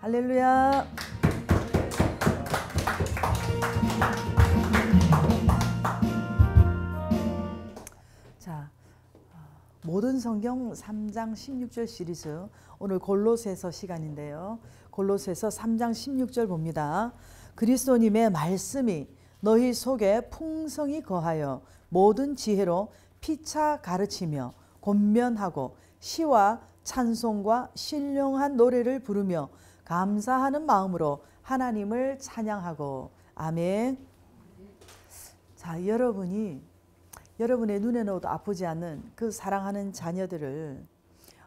할렐루야. 자, 모든 성경 3장 16절 시리즈, 오늘 골로새서 시간인데요. 골로새서 3장 16절 봅니다. 그리스도님의 말씀이 너희 속에 풍성히 거하여 모든 지혜로 피차 가르치며 권면하고 시와 찬송과 신령한 노래를 부르며 감사하는 마음으로 하나님을 찬양하고. 아멘. 자, 여러분의 눈에 넣어도 아프지 않는 그 사랑하는 자녀들을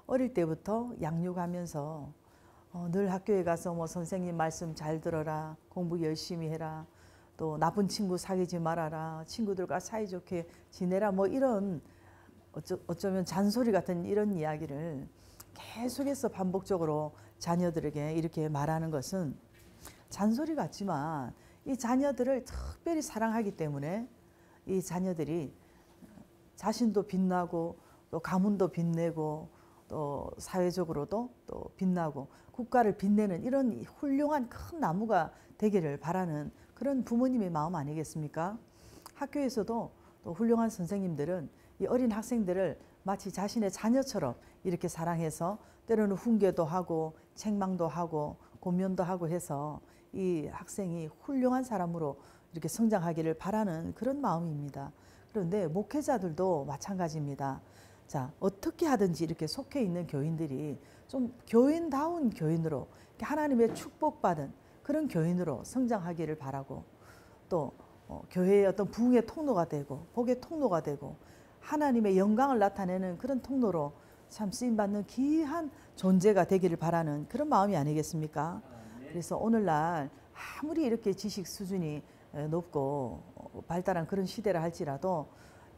어릴 때부터 양육하면서 늘 학교에 가서 뭐 선생님 말씀 잘 들어라, 공부 열심히 해라, 또 나쁜 친구 사귀지 말아라, 친구들과 사이좋게 지내라, 뭐 이런 어쩌면 잔소리 같은 이런 이야기를 계속해서 반복적으로 자녀들에게 이렇게 말하는 것은 잔소리 같지만 이 자녀들을 특별히 사랑하기 때문에 이 자녀들이 자신도 빛나고 또 가문도 빛내고 또 사회적으로도 또 빛나고 국가를 빛내는 이런 훌륭한 큰 나무가 되기를 바라는 그런 부모님의 마음 아니겠습니까? 학교에서도 또 훌륭한 선생님들은 이 어린 학생들을 마치 자신의 자녀처럼 이렇게 사랑해서 때로는 훈계도 하고 책망도 하고 고면도 하고 해서 이 학생이 훌륭한 사람으로 이렇게 성장하기를 바라는 그런 마음입니다. 그런데 목회자들도 마찬가지입니다. 자, 어떻게 하든지 이렇게 속해 있는 교인들이 좀 교인다운 교인으로, 하나님의 축복받은 그런 교인으로 성장하기를 바라고, 또 교회의 어떤 부흥의 통로가 되고 복의 통로가 되고 하나님의 영광을 나타내는 그런 통로로 참 쓰임받는 귀한 존재가 되기를 바라는 그런 마음이 아니겠습니까? 그래서 오늘날 아무리 이렇게 지식 수준이 높고 발달한 그런 시대라 할지라도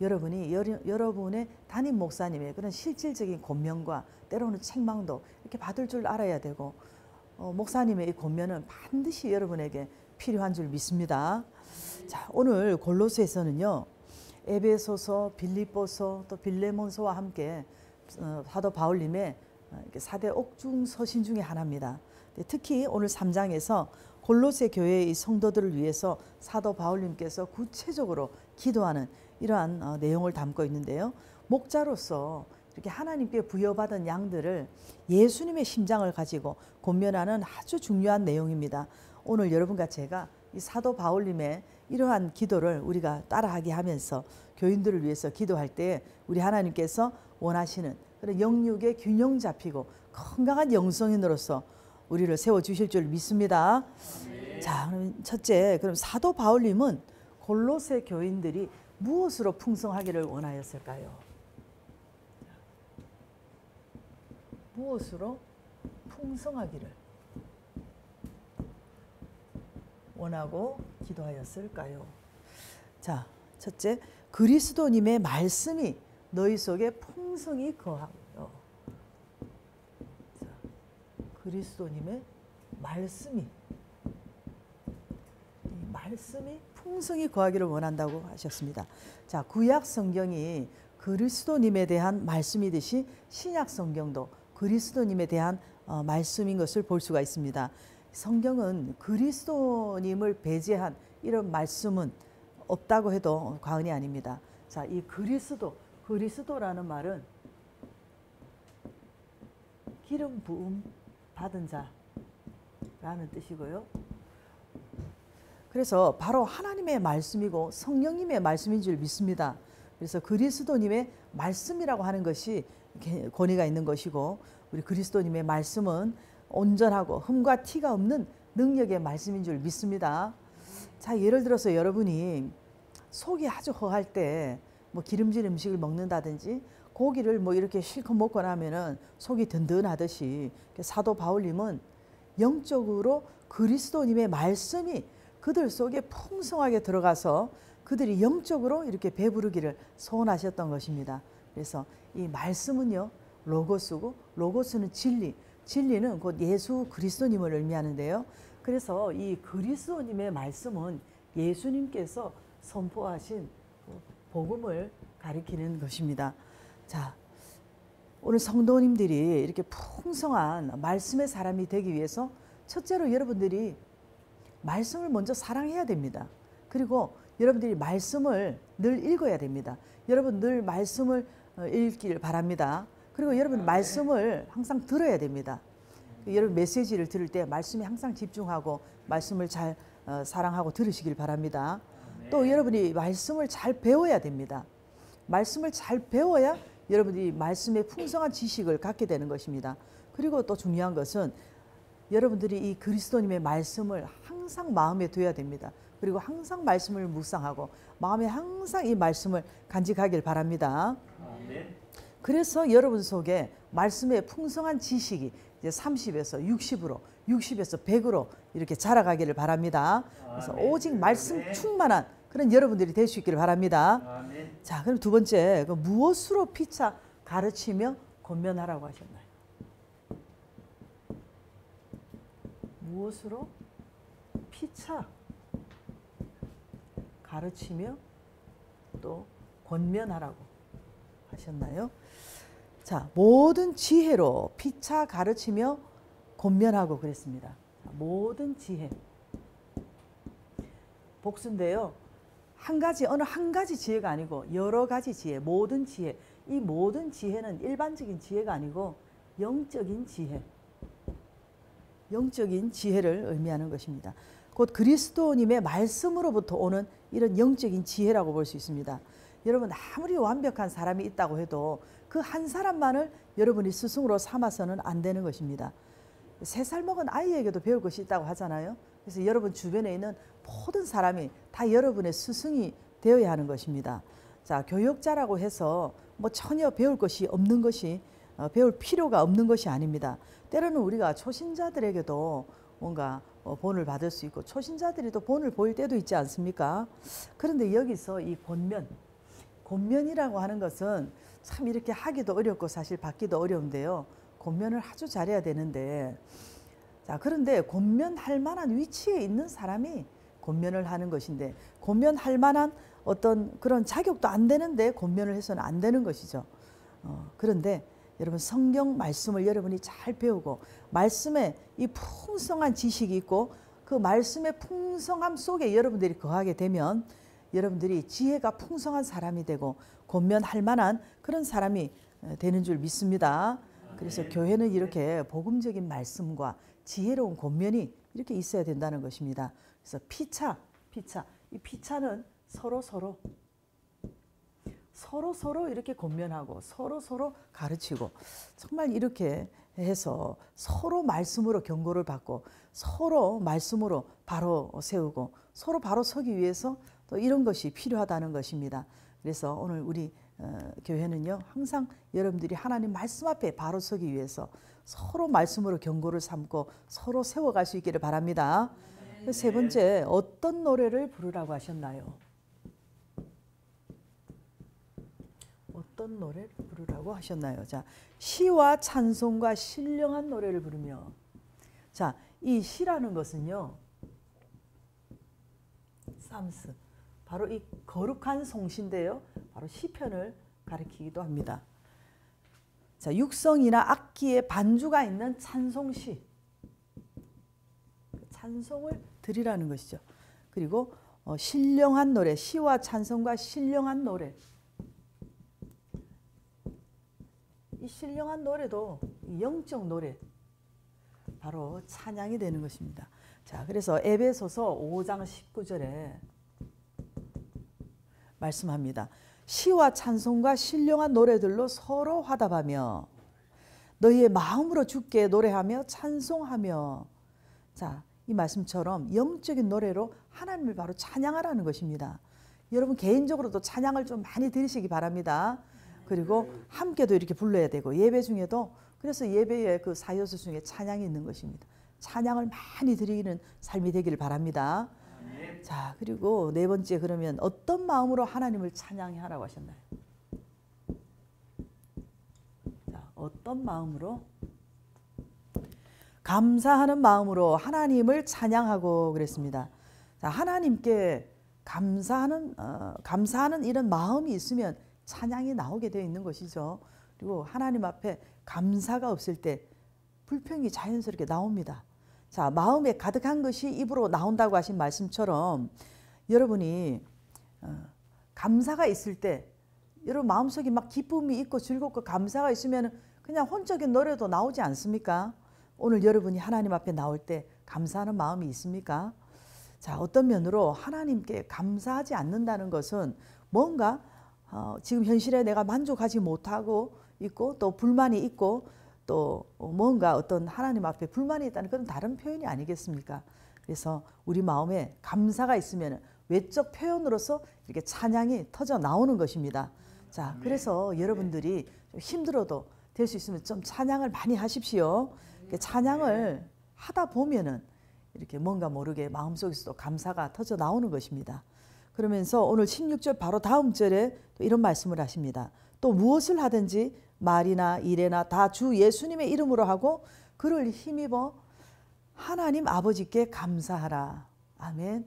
여러분이 여러분의 담임 목사님의 그런 실질적인 권면과 때로는 책망도 이렇게 받을 줄 알아야 되고, 목사님의 이 권면은 반드시 여러분에게 필요한 줄 믿습니다. 자, 오늘 골로새서는요, 에베소서, 빌립보서, 또 빌레몬서와 함께 사도 바울님의 4대 옥중 서신 중에 하나입니다. 특히 오늘 3장에서 골로새 교회의 성도들을 위해서 사도 바울님께서 구체적으로 기도하는 이러한 내용을 담고 있는데요. 목자로서 이렇게 하나님께 부여받은 양들을 예수님의 심장을 가지고 권면하는 아주 중요한 내용입니다. 오늘 여러분과 제가 이 사도 바울님의 이러한 기도를 우리가 따라하게 하면서 교인들을 위해서 기도할 때 우리 하나님께서 원하시는 그런 영육의 균형 잡히고 건강한 영성인으로서 우리를 세워주실 줄 믿습니다. 자, 그럼 첫째, 그럼 사도 바울님은 골로새 교인들이 무엇으로 풍성하기를 원하였을까요? 무엇으로 풍성하기를 원하고 기도하였을까요? 자, 첫째, 그리스도님의 말씀이 너희 속에 풍성히 거하여. 자, 그리스도님의 말씀이 풍성히 거하기를 원한다고 하셨습니다. 자, 구약 성경이 그리스도님에 대한 말씀이듯이 신약 성경도 그리스도님에 대한 말씀인 것을 볼 수가 있습니다. 성경은 그리스도님을 배제한 이런 말씀은 없다고 해도 과언이 아닙니다. 자, 이 그리스도라는 말은 기름 부음 받은 자라는 뜻이고요. 그래서 바로 하나님의 말씀이고 성령님의 말씀인 줄 믿습니다. 그래서 그리스도님의 말씀이라고 하는 것이 권위가 있는 것이고, 우리 그리스도님의 말씀은 온전하고 흠과 티가 없는 능력의 말씀인 줄 믿습니다. 자, 예를 들어서 여러분이 속이 아주 허할 때 뭐 기름진 음식을 먹는다든지 고기를 뭐 이렇게 실컷 먹고 나면은 속이 든든하듯이 사도 바울님은 영적으로 그리스도님의 말씀이 그들 속에 풍성하게 들어가서 그들이 영적으로 이렇게 배부르기를 소원하셨던 것입니다. 그래서 이 말씀은요, 로고스고, 로고스는 진리는 곧 예수 그리스도님을 의미하는데요. 그래서 이 그리스도님의 말씀은 예수님께서 선포하신 복음을 가리키는 것입니다. 자, 오늘 성도님들이 이렇게 풍성한 말씀의 사람이 되기 위해서 첫째로 여러분들이 말씀을 먼저 사랑해야 됩니다. 그리고 여러분들이 말씀을 늘 읽어야 됩니다. 여러분 늘 말씀을 읽기를 바랍니다. 그리고 여러분 말씀을 항상 들어야 됩니다. 여러분 메시지를 들을 때 말씀에 항상 집중하고 말씀을 잘 사랑하고 들으시길 바랍니다. 또 여러분이 말씀을 잘 배워야 됩니다. 말씀을 잘 배워야 여러분이 말씀의 풍성한 지식을 갖게 되는 것입니다. 그리고 또 중요한 것은 여러분들이 이 그리스도님의 말씀을 항상 마음에 둬야 됩니다. 그리고 항상 말씀을 묵상하고 마음에 항상 이 말씀을 간직하길 바랍니다. 그래서 여러분 속에 말씀의 풍성한 지식이 이제 30에서 60으로 60에서 100으로 이렇게 자라가기를 바랍니다. 그래서 오직 말씀 충만한 그런 여러분들이 될 수 있기를 바랍니다. 자, 그럼 두 번째, 무엇으로 피차 가르치며 권면하라고 하셨나요? 무엇으로 피차 가르치며 또 권면하라고 하셨나요? 자, 모든 지혜로 피차 가르치며 권면하고 그랬습니다. 모든 지혜. 복수인데요. 어느 한 가지 지혜가 아니고 여러 가지 지혜, 모든 지혜. 이 모든 지혜는 일반적인 지혜가 아니고 영적인 지혜. 영적인 지혜를 의미하는 것입니다. 곧 그리스도님의 말씀으로부터 오는 이런 영적인 지혜라고 볼 수 있습니다. 여러분 아무리 완벽한 사람이 있다고 해도 그 한 사람만을 여러분이 스승으로 삼아서는 안 되는 것입니다. 3살 먹은 아이에게도 배울 것이 있다고 하잖아요. 그래서 여러분 주변에 있는 모든 사람이 다 여러분의 스승이 되어야 하는 것입니다. 자, 교역자라고 해서 뭐 전혀 배울 것이 없는 것이 배울 필요가 없는 것이 아닙니다. 때로는 우리가 초신자들에게도 뭔가 본을 받을 수 있고 초신자들이 또 본을 보일 때도 있지 않습니까? 그런데 여기서 이 권면이라고 하는 것은 참 이렇게 하기도 어렵고 사실 받기도 어려운데요. 권면을 아주 잘해야 되는데, 자, 그런데 권면할 만한 위치에 있는 사람이 권면을 하는 것인데, 권면할 만한 어떤 그런 자격도 안 되는데 권면을 해서는 안 되는 것이죠. 그런데 여러분 성경 말씀을 여러분이 잘 배우고 말씀에 이 풍성한 지식이 있고 그 말씀의 풍성함 속에 여러분들이 거하게 되면 여러분들이 지혜가 풍성한 사람이 되고 권면할 만한 그런 사람이 되는 줄 믿습니다. 그래서 교회는 이렇게 복음적인 말씀과 지혜로운 권면이 이렇게 있어야 된다는 것입니다. 그래서 피차. 이 피차는 서로 이렇게 권면하고 서로 가르치고 정말 이렇게 해서 서로 말씀으로 경고를 받고 서로 말씀으로 바로 세우고 서로 바로 서기 위해서 또 이런 것이 필요하다는 것입니다. 그래서 오늘 우리 교회는요 항상 여러분들이 하나님 말씀 앞에 바로 서기 위해서 서로 말씀으로 경고를 삼고 서로 세워갈 수 있기를 바랍니다. 세 번째, 어떤 노래를 부르라고 하셨나요? 어떤 노래를 부르라고 하셨나요? 자, 시와 찬송과 신령한 노래를 부르며, 자, 이 시라는 것은요, 삼스, 바로 이 거룩한 송시인데요, 바로 시편을 가리키기도 합니다. 자, 육성이나 악기에 반주가 있는 찬송시, 찬송을 드리라는 것이죠. 그리고 신령한 노래, 시와 찬송과 신령한 노래. 이 신령한 노래도 영적 노래, 바로 찬양이 되는 것입니다. 자, 그래서 에베소서 5장 19절에 말씀합니다. 시와 찬송과 신령한 노래들로 서로 화답하며 너희의 마음으로 주께 노래하며 찬송하며. 자, 이 말씀처럼 영적인 노래로 하나님을 바로 찬양하라는 것입니다. 여러분 개인적으로도 찬양을 좀 많이 드리시기 바랍니다. 그리고 함께도 이렇게 불러야 되고 예배 중에도, 그래서 예배에 그 사요소 중에 찬양이 있는 것입니다. 찬양을 많이 드리는 삶이 되기를 바랍니다. 자, 그리고 네 번째, 그러면 어떤 마음으로 하나님을 찬양하라고 하셨나요? 자, 어떤 마음으로? 감사하는 마음으로 하나님을 찬양하고 그랬습니다. 자, 하나님께 감사하는 이런 마음이 있으면 찬양이 나오게 되어 있는 것이죠. 그리고 하나님 앞에 감사가 없을 때 불평이 자연스럽게 나옵니다. 자, 마음에 가득한 것이 입으로 나온다고 하신 말씀처럼 여러분이 감사가 있을 때 여러분 마음속에 막 기쁨이 있고 즐겁고 감사가 있으면 그냥 혼적인 노래도 나오지 않습니까? 오늘 여러분이 하나님 앞에 나올 때 감사하는 마음이 있습니까? 자, 어떤 면으로 하나님께 감사하지 않는다는 것은 뭔가 지금 현실에 내가 만족하지 못하고 있고 또 불만이 있고 또 뭔가 어떤 하나님 앞에 불만이 있다는 그런 다른 표현이 아니겠습니까? 그래서 우리 마음에 감사가 있으면 외적 표현으로서 이렇게 찬양이 터져 나오는 것입니다. 자, 그래서 여러분들이 좀 힘들어도 될 수 있으면 좀 찬양을 많이 하십시오. 찬양을 하다 보면은 이렇게 뭔가 모르게 마음속에서도 감사가 터져 나오는 것입니다. 그러면서 오늘 16절 바로 다음 절에 또 이런 말씀을 하십니다. 또 무엇을 하든지 말이나 일에나 다 주 예수님의 이름으로 하고 그를 힘입어 하나님 아버지께 감사하라. 아멘.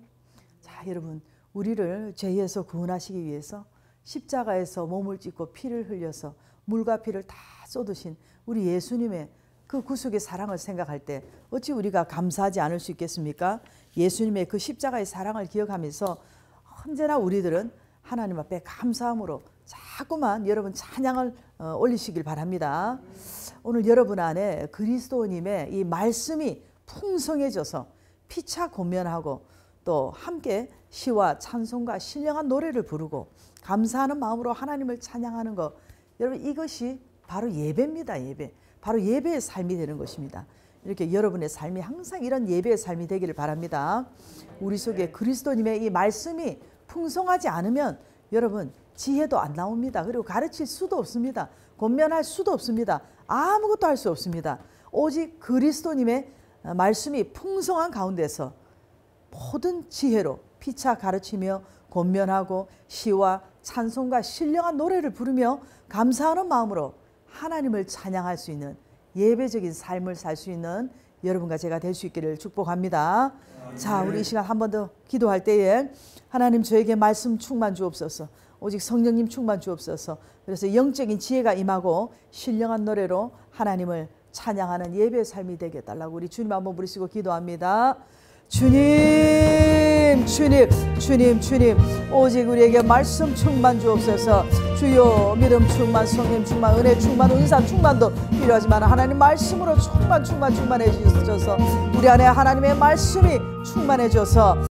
자, 여러분, 우리를 죄에서 구원하시기 위해서 십자가에서 몸을 찢고 피를 흘려서 물과 피를 다 쏟으신 우리 예수님의 그 구속의 사랑을 생각할 때 어찌 우리가 감사하지 않을 수 있겠습니까? 예수님의 그 십자가의 사랑을 기억하면서 언제나 우리들은 하나님 앞에 감사함으로 자꾸만 여러분 찬양을 올리시길 바랍니다. 오늘 여러분 안에 그리스도님의 이 말씀이 풍성해져서 피차 권면하고 또 함께 시와 찬송과 신령한 노래를 부르고 감사하는 마음으로 하나님을 찬양하는 것, 여러분 이것이 바로 예배입니다. 예배. 바로 예배의 삶이 되는 것입니다. 이렇게 여러분의 삶이 항상 이런 예배의 삶이 되기를 바랍니다. 우리 속에 그리스도님의 이 말씀이 풍성하지 않으면 여러분 지혜도 안 나옵니다. 그리고 가르칠 수도 없습니다. 권면할 수도 없습니다. 아무것도 할 수 없습니다. 오직 그리스도님의 말씀이 풍성한 가운데서 모든 지혜로 피차 가르치며 권면하고 시와 찬송과 신령한 노래를 부르며 감사하는 마음으로 하나님을 찬양할 수 있는 예배적인 삶을 살 수 있는 여러분과 제가 될 수 있기를 축복합니다. 자, 우리 이 시간 한 번 더 기도할 때에 하나님 저에게 말씀 충만 주옵소서. 오직 성령님 충만 주옵소서. 그래서 영적인 지혜가 임하고 신령한 노래로 하나님을 찬양하는 예배의 삶이 되게 해달라고 우리 주님 한번 부르시고 기도합니다. 주님, 주님, 주님, 주님, 오직 우리에게 말씀 충만 주옵소서. 주여, 믿음 충만, 성령 충만, 은혜 충만, 은사 충만도 필요하지만 하나님 말씀으로 충만해 주셔서 우리 안에 하나님의 말씀이 충만해 줘서